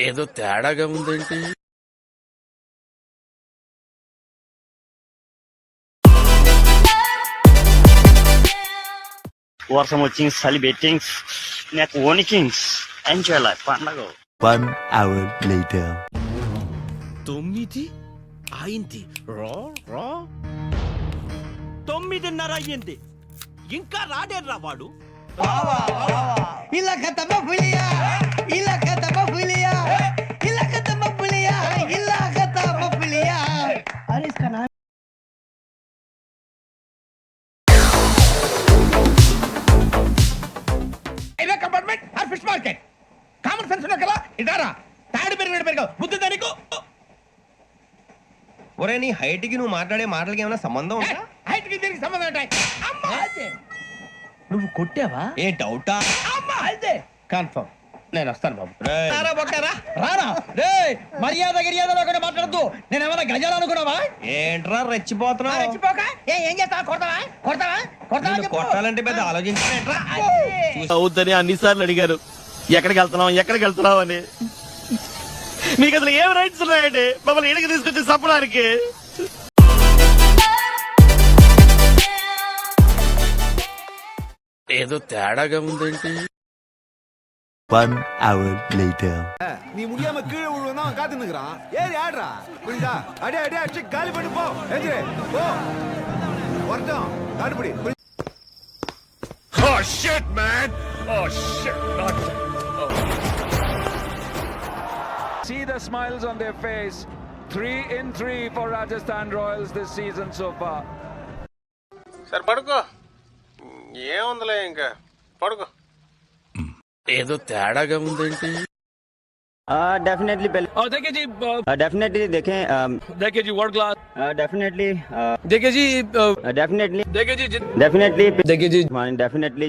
ఏదో తేడాగా ఉందేంటి? వర్షం వచ్చింది, చలి బెట్టింగ్స్, నాకు ఓనికింగ్స్, ఎంజాయ్ లైఫ్ పండగ. 1 hour later. 9 అయింది. రా 9:30 అయ్యింది, ఇంకా రాడేర్రా వాడు. ఇలా ఖతమ పులియా, ఇలా ఖతమ పులియా, ఇలా ఖతమ పులియా, ఇలా ఖతమ పులియా. అరే इसका नाम railway compartment or fish market. Common sense ఉన్నా కదా, ఇటారా తాడు పెరిగావు బుద్ధి దానికి. ఒరే నీ హైట్ కి నువ్వు మాట్లాడే మాటలకి ఏమైనా సంబంధం ఉందా? హైట్ కి దీనికి సంబంధం ఉంటాయి. అమ్మా అదే నువ్వు కొట్టావా? ఏ డౌటా? అమ్మా అదే కన్ఫర్మ్. నేను వస్తాను బాబు. రారా బొక్కరా, రారా. రేయ్ మర్యాద గిర్యాద లేకుండా మాట్లాడద్దు. నేను ఏమైనా గజాలు అనుకున్నావా? ఏంట్రా రెచ్చిపోతున్నావు? రెచ్చిపోక ఏం చేస్తావా? కొడతావా కొడతావా కొడతావా నిన్ను చెప్పు. కొట్టాలంటే పెద్ద ఆలోచించానేట్రా? అవుద్దని అన్నిసార్లు అడిగారు, ఎక్కడికి వెళ్తున్నాం అని. మీకు అసలు ఏం రైట్స్ ఉన్నాయండి మమ్మల్ని ఇడికి తీసుకొచ్చి చంపడానికి? ఏదో తేడాగా ఉందేంటి? 1 hour later. நீ முடியாம கீழே விழுவா காத்து நிக்கிறான். ஏறி ஆடுறா புரியுதா? அடே அடே அடிச்சு காலி பண்ணி போ. எஞ்சிரே போ. வரட்டும் காடுபடி. Oh shit man, oh shit, not See the smiles on their face. 3 in 3 for Rajasthan Royals this season so far. సరే పడుకో, ఏముందిలే ఇంకా పడుకో. ఏదో తేడాగా ఉందేంటి? डेफिनेटली पहले देखिए जी, डेफिनेटली देखें, देखिए जी वर्ल्ड क्लास, डेफिनेटली देखिए जी, डेफिनेटली देखिए जी, डेफिनेटली देखिए जी, डेफिनेटली